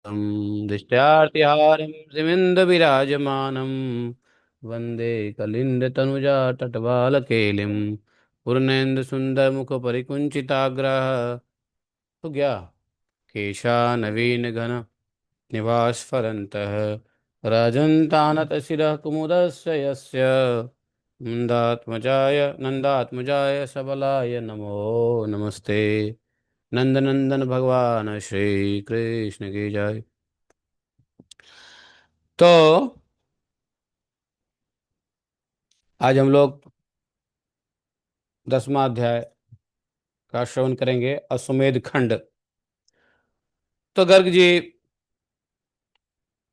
दृष्ट्यार्तिहारं त्रिमिन्दविराजमानं वन्दे कलिन्दतनुजा तटवालकेलिं पूर्णेन्दुसुन्दरमुखपरिकुञ्चिताग्रः तो गया केशानवीनघन निवास्फरन्तः राजन्तानतशिरः कुमुदस्य यस्य नन्दात्मजाय सबलाय नमो नमस्ते। नंदनंदन भगवान श्री कृष्ण की जय। तो आज हम लोग 10वां अध्याय का श्रवण करेंगे, अश्वमेध खंड। तो गर्ग जी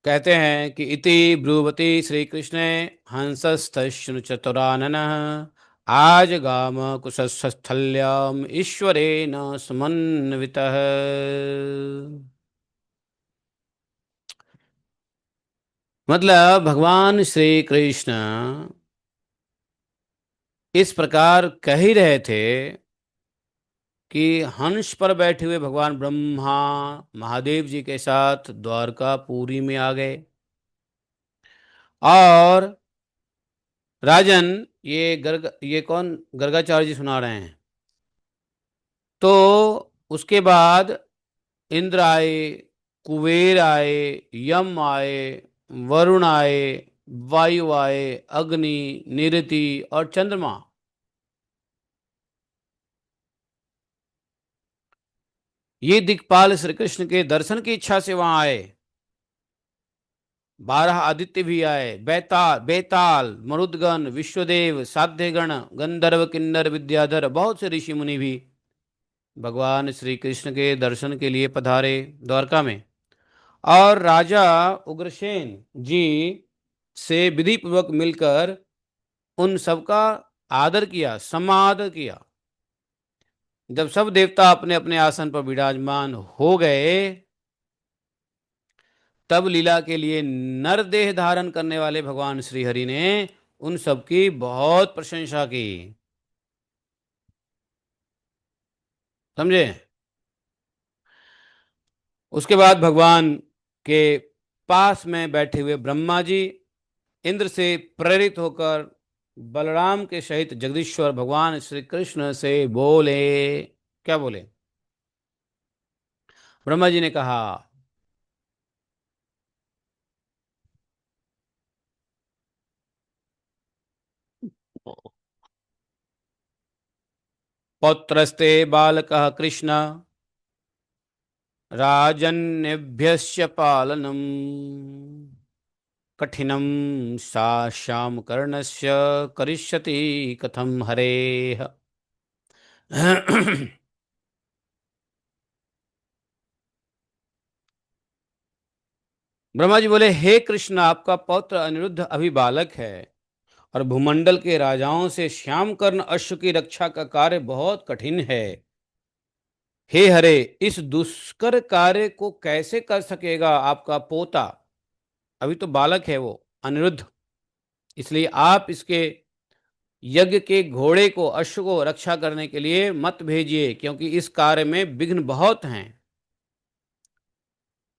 कहते हैं कि इति ब्रुवति श्री कृष्णे हंसस्तश्नु चतुरानन आज गाम कुशस्थल्याम ईश्वरेण समन्वितः। मतलब भगवान श्री कृष्ण इस प्रकार कह ही रहे थे कि हंस पर बैठे हुए भगवान ब्रह्मा महादेव जी के साथ द्वारकापुरी में आ गए। और राजन, ये कौन गर्गाचार्य जी सुना रहे हैं। तो उसके बाद इंद्र आए, कुबेर आए, यम आए, वरुण आए, वायु आए, अग्नि, निरति और चंद्रमा, ये दिक्पाल श्री कृष्ण के दर्शन की इच्छा से वहां आए। 12 आदित्य भी आए, बेताल बेताल, मरुदगण, विश्वदेव, साध्यगण, गंधर्व, किन्नर, विद्याधर, बहुत से ऋषि मुनि भी भगवान श्री कृष्ण के दर्शन के लिए पधारे द्वारका में। और राजा उग्रसेन जी से विधि पूर्वक मिलकर उन सबका आदर किया, समादर किया। जब सब देवता अपने अपने आसन पर विराजमान हो गए, तब लीला के लिए नर देह धारण करने वाले भगवान श्री हरि ने उन सबकी बहुत प्रशंसा की। समझे। उसके बाद भगवान के पास में बैठे हुए ब्रह्मा जी इंद्र से प्रेरित होकर बलराम के सहित जगदीश्वर भगवान श्री कृष्ण से बोले। क्या बोले? ब्रह्मा जी ने कहा, पौत्रस्ते बालकः कृष्ण राजन्यभ्यस्य पालनम् कठिनं साश्याम कर्णस्य करिष्यति कथम हरेः। ब्रह्मा जी बोले, हे कृष्ण, आपका पौत्र अनिरुद्ध अभी बालक है और भूमंडल के राजाओं से श्याम कर्ण अश्व की रक्षा का कार्य बहुत कठिन है। हे हरे, इस दुष्कर कार्य को कैसे कर सकेगा आपका पोता? अभी तो बालक है वो, अनिरुद्ध। इसलिए आप इसके यज्ञ के घोड़े को, अश्व को रक्षा करने के लिए मत भेजिए, क्योंकि इस कार्य में विघ्न बहुत हैं।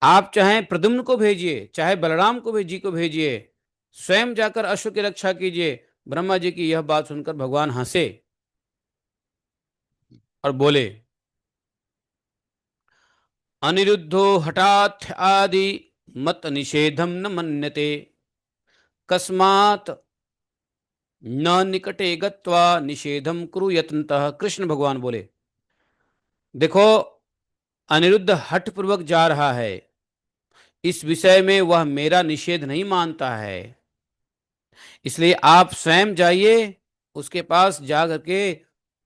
आप चाहे प्रद्युम्न को भेजिए, चाहे बलराम को भेजिए, स्वयं जाकर अश्व की रक्षा कीजिए। ब्रह्मा जी की यह बात सुनकर भगवान हंसे और बोले, अनिरुद्धो हठात आदि मत निषेधम न मन्यते कस्मात् न निकटे गत्वा निषेधम कुरु यत्नतः। कृष्ण भगवान बोले, देखो, अनिरुद्ध हठ पूर्वक जा रहा है, इस विषय में वह मेरा निषेध नहीं मानता है। इसलिए आप स्वयं जाइए, उसके पास जा करके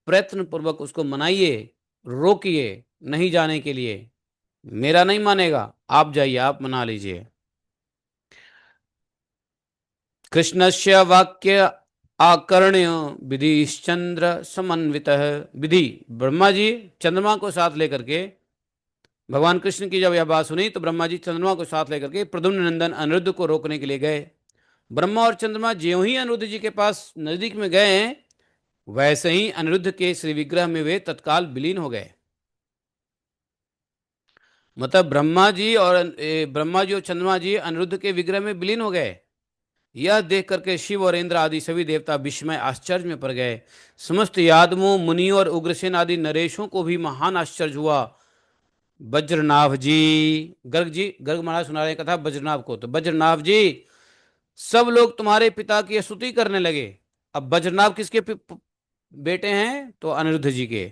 प्रयत्न पूर्वक उसको मनाइए, रोकिए नहीं जाने के लिए। मेरा नहीं मानेगा, आप जाइए, आप मना लीजिए। कृष्णस्य वाक्य आकर्ण्य विधिश्चंद्र समन्वितः। विधि, ब्रह्मा जी चंद्रमा को साथ लेकर के, भगवान कृष्ण की जब यह बात सुनी तो ब्रह्मा जी चंद्रमा को साथ लेकर के प्रद्युम्न नंदन अनिरुद्ध को रोकने के लिए गए। ब्रह्मा और चंद्रमा ज्यों ही अनिरुद्ध जी के पास नजदीक में गए, वैसे ही अनिरुद्ध के श्री विग्रह में वे तत्काल विलीन हो गए। मतलब ब्रह्मा जी और चंद्रमा जी अनिरुद्ध के विग्रह में विलीन हो गए। यह देख करके शिव और इंद्र आदि सभी देवता विस्मय आश्चर्य में पड़ गए। समस्त यादवों, मुनियों और उग्रसेन आदि नरेशों को भी महान आश्चर्य हुआ। वज्रनाभ जी, गर्ग महाराज सुना रहे कथा वज्रनाभ को, तो वज्रनाभ जी, सब लोग तुम्हारे पिता की स्तुति करने लगे। अब वज्रनाभ किसके बेटे हैं? तो अनिरुद्ध जी के।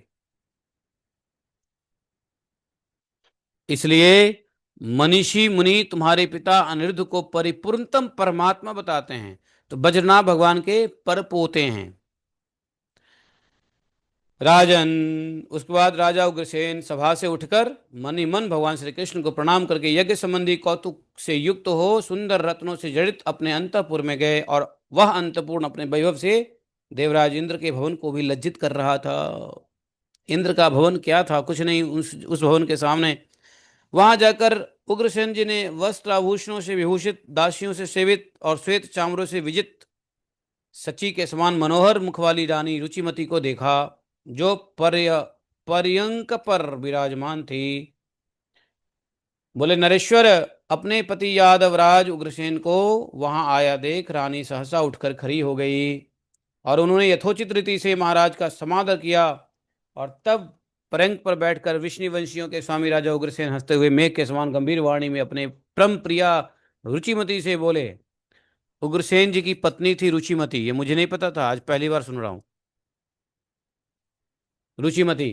इसलिए मनीषी मुनि तुम्हारे पिता अनिरुद्ध को परिपूर्णतम परमात्मा बताते हैं। तो वज्रनाभ भगवान के पर पोते हैं। राजन, उसके बाद राजा उग्रसेन सभा से उठकर मन ही मन भगवान श्री कृष्ण को प्रणाम करके यज्ञ संबंधी कौतुक से युक्त हो सुंदर रत्नों से जड़ित अपने अंतःपुर में गए, और वह अंतपुर अपने वैभव से देवराज इंद्र के भवन को भी लज्जित कर रहा था। इंद्र का भवन क्या था? कुछ नहीं। उस भवन के सामने वहां जाकर उग्रसेन जी ने वस्त्र आभूषणों से विभूषित, दासियों से सेवित और श्वेत चामरों से विजित सची के समान मनोहर मुख वाली रानी रुचिमती को देखा, जो पर्यंक पर विराजमान थी। बोले, नरेश्वर, अपने पति यादवराज उग्रसेन को वहां आया देख रानी सहसा उठकर खड़ी हो गई, और उन्होंने यथोचित रीति से महाराज का समादर किया। और तब पर्यंक पर बैठकर विष्णुवंशियों के स्वामी राजा उग्रसेन हंसते हुए मेघ के समान गंभीर वाणी में अपने परम प्रिया रुचिमती से बोले। उग्रसेन जी की पत्नी थी रुचिमती, ये मुझे नहीं पता था, आज पहली बार सुन रहा हूं। रुचिमती,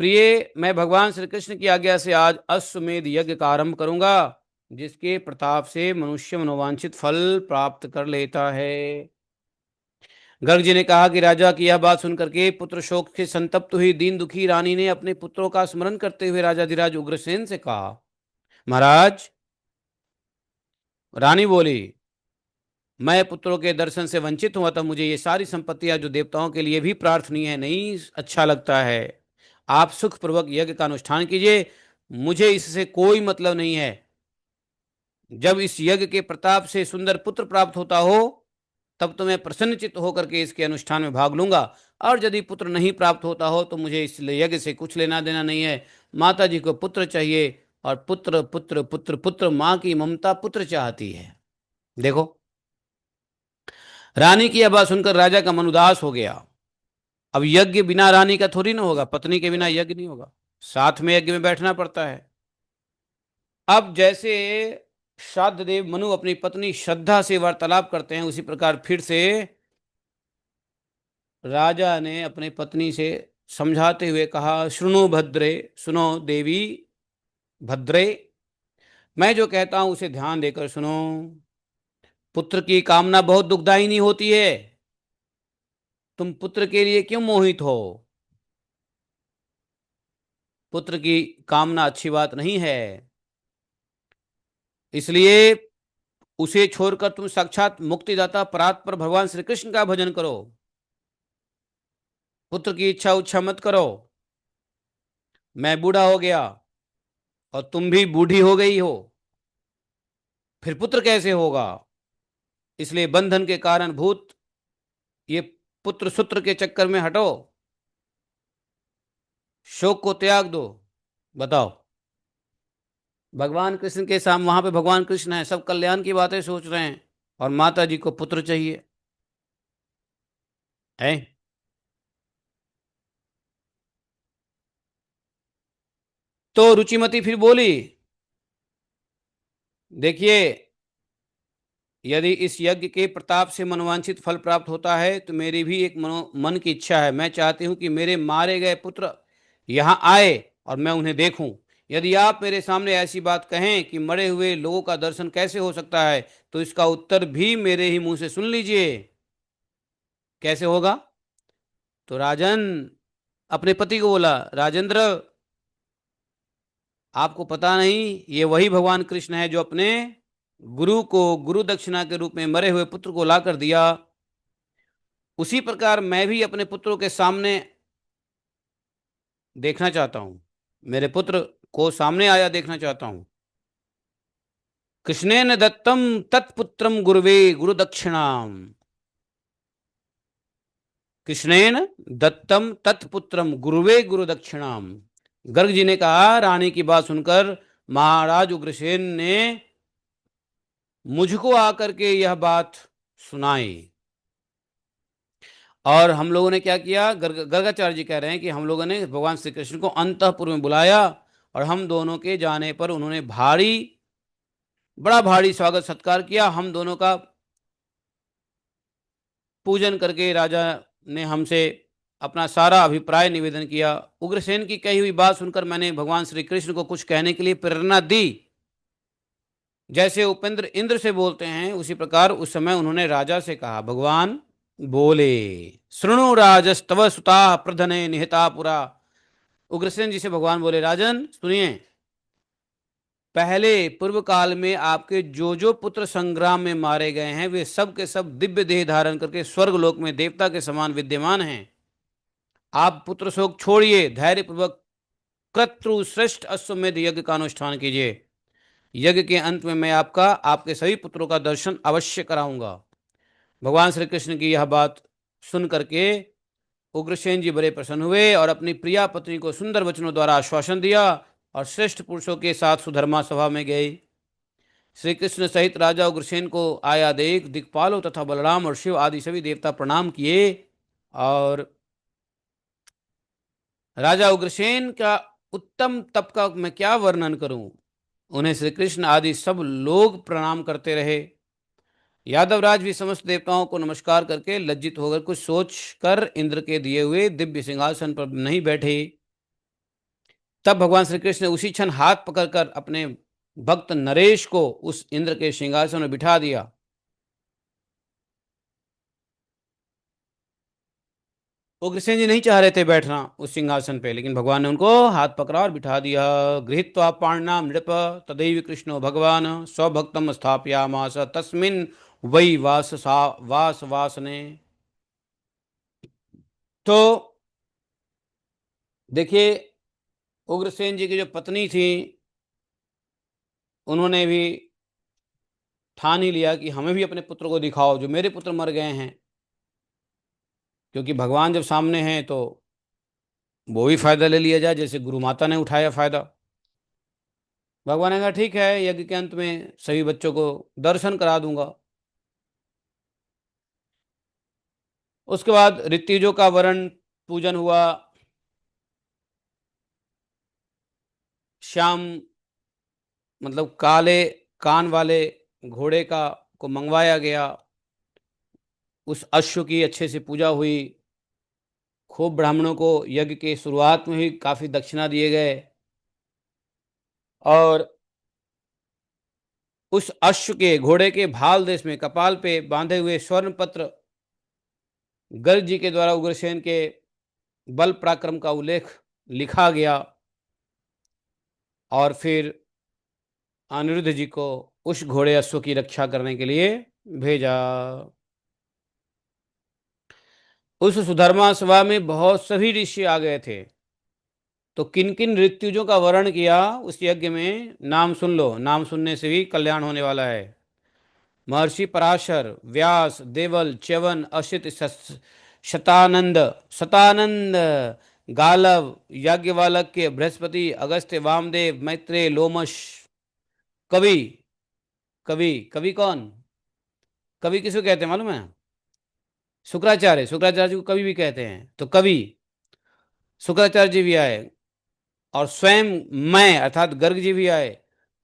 प्रिय, मैं भगवान श्री कृष्ण की आज्ञा से आज अश्वमेध यज्ञ का आरंभ करूंगा, जिसके प्रताप से मनुष्य मनोवांछित फल प्राप्त कर लेता है। गर्ग जी ने कहा कि राजा की यह बात सुनकर के पुत्र शोक से संतप्त हुई दीन दुखी रानी ने अपने पुत्रों का स्मरण करते हुए राजाधिराज उग्रसेन से कहा, महाराज। रानी बोली, मैं पुत्रों के दर्शन से वंचित हुआ था, मुझे ये सारी संपत्तियां जो देवताओं के लिए भी प्रार्थनीय है नहीं अच्छा लगता है। आप सुखपूर्वक यज्ञ का अनुष्ठान कीजिए, मुझे इससे कोई मतलब नहीं है। जब इस यज्ञ के प्रताप से सुंदर पुत्र प्राप्त होता हो, तब तो मैं प्रसन्नचित्त होकर के इसके अनुष्ठान में भाग लूंगा, और यदि पुत्र नहीं प्राप्त होता हो तो मुझे इस यज्ञ से कुछ लेना देना नहीं है। माता जी को पुत्र चाहिए, और पुत्र पुत्र पुत्र पुत्र, मां की ममता पुत्र चाहती है। देखो, रानी की यह बात सुनकर राजा का मन उदास हो गया। अब यज्ञ बिना रानी का थोड़ी ना होगा, पत्नी के बिना यज्ञ नहीं होगा, साथ में यज्ञ में बैठना पड़ता है। अब जैसे श्राद्ध देव मनु अपनी पत्नी श्रद्धा से वार्तालाप करते हैं, उसी प्रकार फिर से राजा ने अपनी पत्नी से समझाते हुए कहा, सुनो भद्रे, सुनो देवी भद्रे, मैं जो कहता हूं उसे ध्यान देकर सुनो। पुत्र की कामना बहुत दुखदायिनी होती है। तुम पुत्र के लिए क्यों मोहित हो? पुत्र की कामना अच्छी बात नहीं है, इसलिए उसे छोड़कर तुम साक्षात मुक्तिदाता परात्पर भगवान श्री कृष्ण का भजन करो। पुत्र की इच्छा उच्छा मत करो। मैं बूढ़ा हो गया और तुम भी बूढ़ी हो गई हो, फिर पुत्र कैसे होगा? इसलिए बंधन के कारण भूत ये पुत्र सूत्र के चक्कर में हटो, शोक को त्याग दो। बताओ, भगवान कृष्ण के सामने, वहां पे भगवान कृष्ण है, सब कल्याण की बातें सोच रहे हैं, और माता जी को पुत्र चाहिए है। तो रुचिमती फिर बोली, देखिए, यदि इस यज्ञ के प्रताप से मनोवांछित फल प्राप्त होता है तो मेरी भी एक मन की इच्छा है। मैं चाहती हूं कि मेरे मारे गए पुत्र यहां आए और मैं उन्हें देखूं। यदि आप मेरे सामने ऐसी बात कहें कि मरे हुए लोगों का दर्शन कैसे हो सकता है, तो इसका उत्तर भी मेरे ही मुंह से सुन लीजिए। कैसे होगा? तो राजन अपने पति को बोला, राजेंद्र, आपको पता नहीं, ये वही भगवान कृष्ण है जो अपने गुरु को गुरु दक्षिणा के रूप में मरे हुए पुत्र को लाकर दिया। उसी प्रकार मैं भी अपने पुत्रों के सामने देखना चाहता हूं, मेरे पुत्र को सामने आया देखना चाहता हूं। कृष्णेन दत्तम तत्पुत्रम गुरुवे गुरु दक्षिणाम। कृष्णेन दत्तम तत्पुत्रम गुरुवे गुरु दक्षिणाम। गर्ग जी ने कहा, रानी की बात सुनकर महाराज उग्रसेन ने मुझको आकर के यह बात सुनाई। और हम लोगों ने क्या किया, गर्गाचार्य जी कह रहे हैं कि हम लोगों ने भगवान श्री कृष्ण को अंतःपुर में बुलाया और हम दोनों के जाने पर उन्होंने बड़ा भारी स्वागत सत्कार किया। हम दोनों का पूजन करके राजा ने हमसे अपना सारा अभिप्राय निवेदन किया। उग्रसेन की कही हुई बात सुनकर मैंने भगवान श्री कृष्ण को कुछ कहने के लिए प्रेरणा दी। जैसे उपेंद्र इंद्र से बोलते हैं, उसी प्रकार उस समय उन्होंने राजा से कहा। भगवान बोले, शृणु राजस्तव सुता प्रधने निहिता पुरा। उग्रसेन जी से भगवान बोले, राजन सुनिए, पहले पूर्व काल में आपके जो जो पुत्र संग्राम में मारे गए हैं वे सब के सब दिव्य देह धारण करके स्वर्ग लोक में देवता के समान विद्यमान हैं। आप पुत्र शोक छोड़िए, धैर्य पूर्वक क्रतु श्रेष्ठ अश्वमेध यज्ञ का अनुष्ठान कीजिए। यज्ञ के अंत में मैं आपके सभी पुत्रों का दर्शन अवश्य कराऊंगा। भगवान श्री कृष्ण की यह बात सुन करके उग्रसेन जी बड़े प्रसन्न हुए और अपनी प्रिया पत्नी को सुंदर वचनों द्वारा आश्वासन दिया और श्रेष्ठ पुरुषों के साथ सुधर्मा सभा में गए। श्री कृष्ण सहित राजा उग्रसेन को आया देख दिक्पालों तथा बलराम और शिव आदि सभी देवता प्रणाम किए। और राजा उग्रसेन का उत्तम तप का मैं क्या वर्णन करूं। उन्हें श्री कृष्ण आदि सब लोग प्रणाम करते रहे। यादवराज भी समस्त देवताओं को नमस्कार करके लज्जित होकर कुछ सोच कर इंद्र के दिए हुए दिव्य सिंहासन पर नहीं बैठे। तब भगवान श्री कृष्ण ने उसी क्षण हाथ पकड़कर अपने भक्त नरेश को उस इंद्र के सिंहासन में बिठा दिया। उग्रसेन जी नहीं चाह रहे थे बैठना उस सिंहासन पे, लेकिन भगवान ने उनको हाथ पकड़ा और बिठा दिया। गृहीत्वा पाणिनाम नृप तदैव कृष्णो भगवान स्वभक्तम स्थापयामास तस्मिन् वै वासने। तो देखिए, उग्रसेन जी की जो पत्नी थी उन्होंने भी ठान ही लिया कि हमें भी अपने पुत्र को दिखाओ जो मेरे पुत्र मर गए हैं, क्योंकि भगवान जब सामने हैं तो वो भी फायदा ले लिया जाए, जैसे गुरु माता ने उठाया फायदा। भगवान ने कहा ठीक है, यज्ञ के अंत में सभी बच्चों को दर्शन करा दूंगा। उसके बाद ऋत्विजों का वरण पूजन हुआ। श्याम मतलब काले कान वाले घोड़े का को मंगवाया गया। उस अश्व की अच्छे से पूजा हुई। खूब ब्राह्मणों को यज्ञ के शुरुआत में ही काफी दक्षिणा दिए गए। और उस अश्व के घोड़े के भाल देश में कपाल पे बांधे हुए स्वर्ण पत्र गर्ग जी के द्वारा उग्रसेन के बल पराक्रम का उल्लेख लिखा गया। और फिर अनिरुद्ध जी को उस घोड़े अश्व की रक्षा करने के लिए भेजा। उस सुधर्मा सभा में बहुत सभी ऋषि आ गए थे। तो किन किन ऋत्विजों का वर्ण किया उस यज्ञ में, नाम सुन लो, नाम सुनने से भी कल्याण होने वाला है। महर्षि पराशर, व्यास, देवल, च्यवन, असित, शतानंद शतानंद, गालव, याज्ञवल्क्य, बृहस्पति, अगस्त्य, वामदेव, मैत्रेय, लोमश। कवि, कवि कवि कौन, कवि किसको कहते हैं मालूम है? शुक्राचार्य, शुक्राचार्य जी को कवि भी कहते हैं। तो कवि शुक्राचार्य जी भी आए और स्वयं मैं अर्थात गर्ग जी भी आए।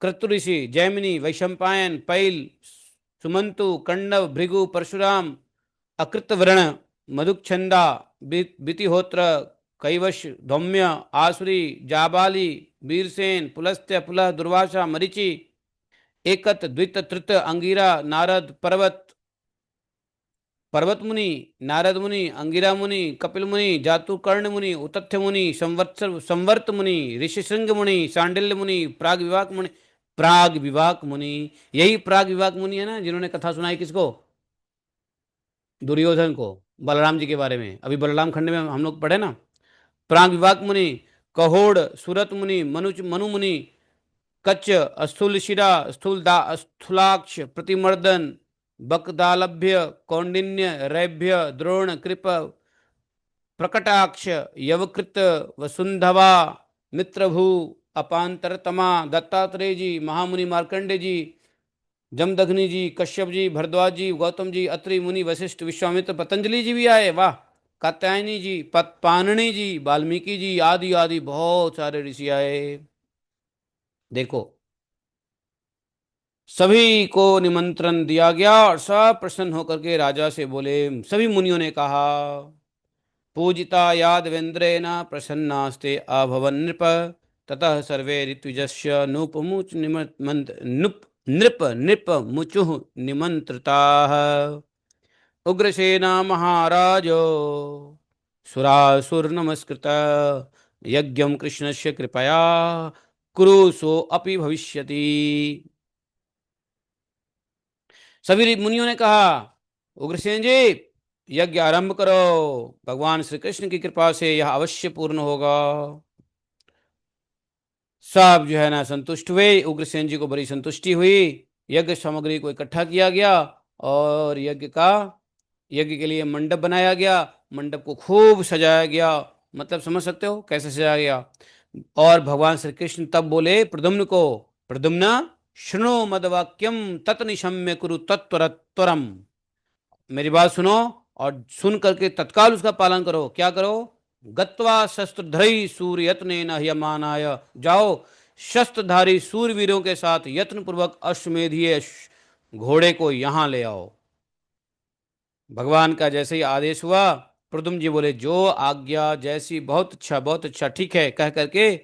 कृतु ऋषि, जैमिनी, वैशंपायन, पैल, सुमंतु, कंडव, भृगु, परशुराम, अकृतवर्ण, मधुच्छंदा, बितिहोत्र, कैवश, धौम्य, आसुरी, जाबाली, वीरसेन, पुलस्त्य, पुलह, दुर्वासा, मरीचि, एकत, द्वित, तृत, अंगिरा, नारद, पर्वत मुनि, नारद मुनि, अंगिरा मुनि, कपिल मुनि, जातुकर्ण मुनि, उतथ्य मुनि, संवर्त मुनि, ऋषिशृंग मुनि, सांडिल्य मुनि, प्राग विवाक मुनि। यही प्राग विवाक मुनि है ना जिन्होंने कथा सुनाई किसको? दुर्योधन को, बलराम जी के बारे में। अभी बलराम खंड में हम लोग पढ़े ना। प्राग विवाक मुनि, कहोड़, सुरत मुनि, मनु मुनि, कच्च, स्थूल शिरा, स्थूलाक्ष, प्रतिमर्दन, बकदालभ्य, कौंडिन्य, रैभ्य, द्रोण, कृप, प्रकटाक्ष, यवकृत, वसुंधवा, मित्रभू, अपांतरतमा, दत्तात्रेय जी, महामुनि मार्कंडे जी, जमदग्नि जी, कश्यप जी, भरद्वाज जी, गौतम जी, अत्रि मुनि, वशिष्ठ, विश्वामित्र, पतंजलि जी भी आए, वाह। कात्यायनी जी, पाणिनि जी, वाल्मीकि जी, आदि आदि बहुत सारे ऋषि आए। देखो, सभी को निमंत्रण दिया गया और सब प्रसन्न होकर के राजा से बोले। सभी मुनियों ने कहा, पूजिता यादवेन्द्रेण प्रसन्नास्ते अभवन् नृप, ततः सर्वे ऋत्विजस्य नृपमुच नृप नृप मुचुः निमंत्रिताः। उग्रसेना महाराजो सुरासुर नमस्कृत यज्ञं कृष्णस्य कृपया कुरु सो अपि भविष्यति। सभी मुनियों ने कहा, उग्रसेन जी, यज्ञ आरंभ करो, भगवान श्री कृष्ण की कृपा से यह अवश्य पूर्ण होगा। सब जो है ना संतुष्ट हुए, उग्रसेन जी को बड़ी संतुष्टि हुई। यज्ञ सामग्री को इकट्ठा किया गया और यज्ञ के लिए मंडप बनाया गया। मंडप को खूब सजाया गया, मतलब समझ सकते हो कैसे सजाया गया। और भगवान श्री कृष्ण तब बोले प्रद्युम्न को, प्रद्युम्न शृणु मद्वाक्यम तत् निशम्य कुरु तत्वरत्वरम। मेरी बात सुनो और सुन करके तत्काल उसका पालन करो। क्या करो? गत्वा शस्त्रधरी सूर्य यत्नेन ह्यमानाय, जाओ शस्त्रधारी सूरवीरों के साथ यत्न पूर्वक अश्वमेधीय घोड़े को यहां ले आओ। भगवान का जैसे ही आदेश हुआ, प्रद्युम्न जी बोले जो आज्ञा जैसी, बहुत अच्छा ठीक है कह करके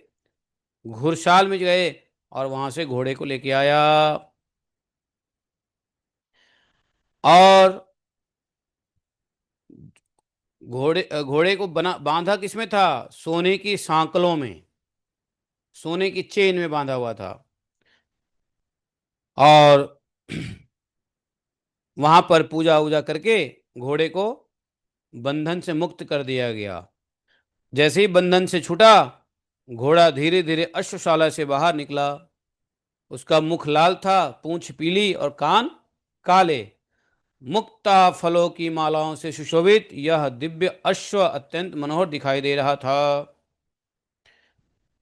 घुड़शाल में गए और वहां से घोड़े को लेके आया। और घोड़े को बना बांधा किसमें था? सोने की सांकलों में, सोने की चेन में बांधा हुआ था। और वहां पर पूजा वूजा करके घोड़े को बंधन से मुक्त कर दिया गया। जैसे ही बंधन से छूटा, घोड़ा धीरे धीरे अश्वशाला से बाहर निकला। उसका मुख लाल था, पूंछ पीली और कान काले। मुक्ता फलों की मालाओं से सुशोभित यह दिव्य अश्व अत्यंत मनोहर दिखाई दे रहा था।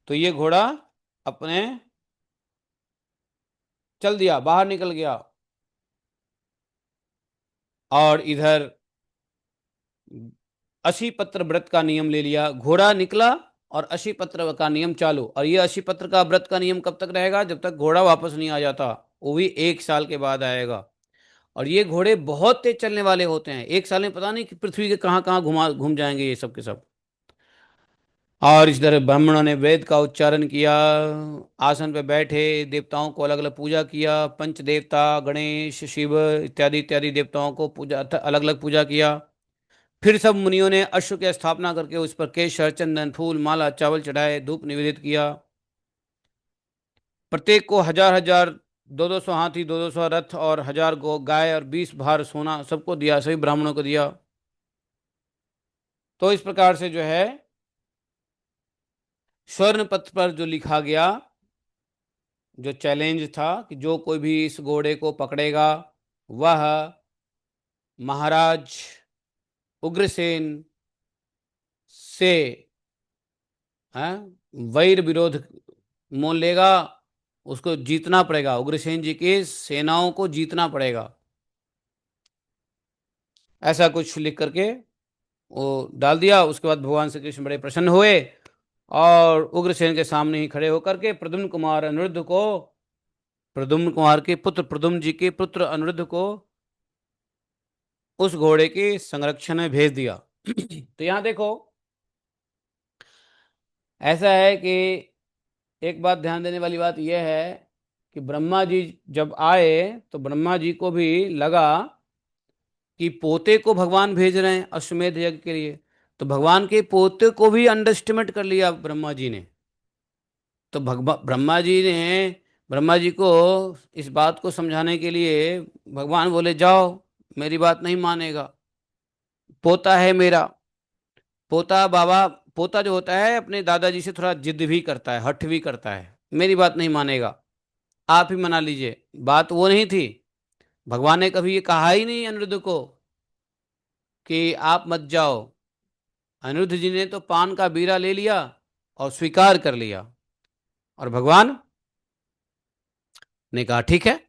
तो ये घोड़ा अपने चल दिया, बाहर निकल गया। और इधर 80 पत्र व्रत का नियम ले लिया। घोड़ा निकला और 80 पत्र का नियम चालू। और ये 80 पत्र का व्रत का नियम कब तक रहेगा? जब तक घोड़ा वापस नहीं आ जाता, वो भी 1 साल के बाद आएगा। और ये घोड़े बहुत तेज चलने वाले होते हैं, 1 साल में पता नहीं कि पृथ्वी के कहाँ कहाँ घूम जाएंगे ये सब के सब। और इस तरह ब्राह्मणों ने वेद का उच्चारण किया, आसन पे बैठे, देवताओं को अलग अलग पूजा किया। पंच देवता, गणेश, शिव इत्यादि इत्यादि देवताओं को पूजा, अलग अलग पूजा किया। फिर सब मुनियों ने अश्व की स्थापना करके उस पर केसर, चंदन, फूल, माला, चावल चढ़ाए, धूप निवेदित किया। प्रत्येक को 1000 1000, 200 हाथी, 200 रथ और 1000 गो गाय और 20 भार सोना सबको दिया, सभी ब्राह्मणों को दिया। तो इस प्रकार से जो है स्वर्ण पत्र पर जो लिखा गया, जो चैलेंज था कि जो कोई भी इस घोड़े को पकड़ेगा वह महाराज उग्रसेन से हैं वैर विरोध मोल लेगा। उसको जीतना पड़ेगा, उग्रसेन जी की सेनाओं को जीतना पड़ेगा। ऐसा कुछ लिख करके वो डाल दिया। उसके बाद भगवान श्री कृष्ण बड़े प्रसन्न हुए और उग्रसेन के सामने ही खड़े होकर के प्रद्युम्न कुमार के पुत्र प्रद्युम्न जी के पुत्र अनिरुद्ध को उस घोड़े के संरक्षण में भेज दिया। तो यहां देखो, ऐसा है कि एक बात ध्यान देने वाली बात यह है कि ब्रह्मा जी जब आए तो ब्रह्मा जी को भी लगा कि पोते को भगवान भेज रहे हैं अश्वमेध यज्ञ के लिए। तो भगवान के पोते को भी अंडर एस्टिमेट कर लिया ब्रह्मा जी ने। तो ब्रह्मा जी को इस बात को समझाने के लिए भगवान बोले, जाओ, मेरी बात नहीं मानेगा, पोता है मेरा। पोता जो होता है अपने दादाजी से थोड़ा जिद भी करता है, हठ भी करता है, मेरी बात नहीं मानेगा, आप ही मना लीजिए। बात वो नहीं थी। भगवान ने कभी ये कहा ही नहीं अनिरुद्ध को कि आप मत जाओ। अनिरुद्ध जी ने तो पान का बीड़ा ले लिया और स्वीकार कर लिया। और भगवान ने कहा ठीक है,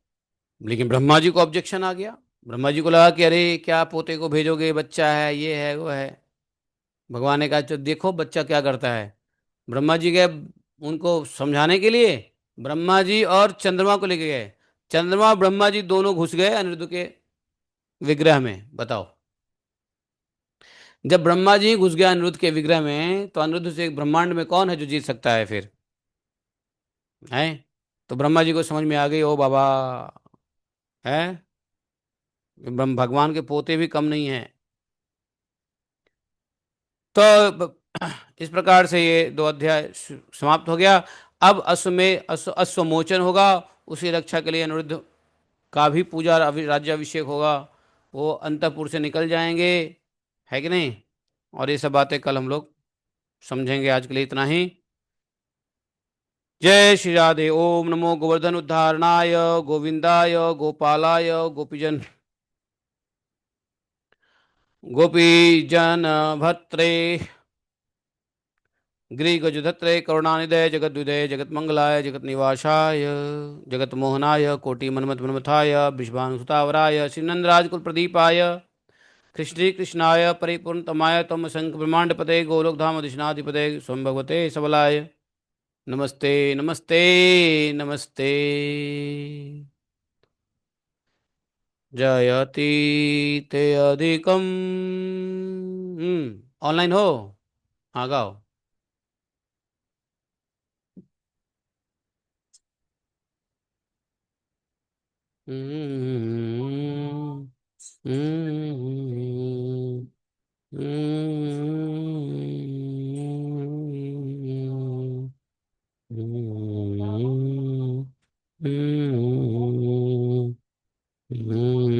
लेकिन ब्रह्मा जी को ऑब्जेक्शन आ गया। ब्रह्मा जी को लगा कि अरे क्या पोते को भेजोगे, बच्चा है, ये है वो है। भगवान ने कहा तो देखो बच्चा क्या करता है। ब्रह्मा जी गए उनको समझाने के लिए, ब्रह्मा जी और चंद्रमा को लेके गए। चंद्रमा और ब्रह्मा जी दोनों घुस गए अनिरुद्ध के विग्रह में। बताओ, जब ब्रह्मा जी घुस गया अनिरुद्ध के विग्रह में, तो अनिरुद्ध से एक ब्रह्मांड में कौन है जो जीत सकता है फिर, है? तो ब्रह्मा जी को समझ में आ गई, ओ बाबा, है ब्रह्म भगवान के पोते भी कम नहीं है। तो इस प्रकार से ये 2 अध्याय समाप्त हो गया। अब अश्वमेध अश्वमोचन होगा। उसी रक्षा के लिए अनिरुद्ध का भी पूजा राज्याभिषेक होगा। वो अंतःपुर से निकल जाएंगे, है कि नहीं? और ये सब बातें कल हम लोग समझेंगे। आज के लिए इतना ही। जय श्री राधे। ओम नमो गोवर्धन उद्धारणाय गोविंदाय गोपालाय गोपीजन गोपीजन भत्रे गिरिगजधत्रे करुणानिधे जगद्विदे जगत्मंगलाय जगत्निवासाय जगत्मोहनाय कोटिमन्मथमन्मथाय विश्वानुसुतावराय श्रीनंदराजकुल प्रदीपाय कृष्ण कृष्णाय परिपूर्णतमाय तम शंख ब्रह्मांडपते गोलोकधाम अधिष्णाधिपते स्वयं भगवते सबलाय नमस्ते नमस्ते नमस्ते। जयति ते अधिकम। ऑनलाइन हो? हाँ गाओ। हम्म, हम्म, हम्म, हम्म, हम्म, हम्म,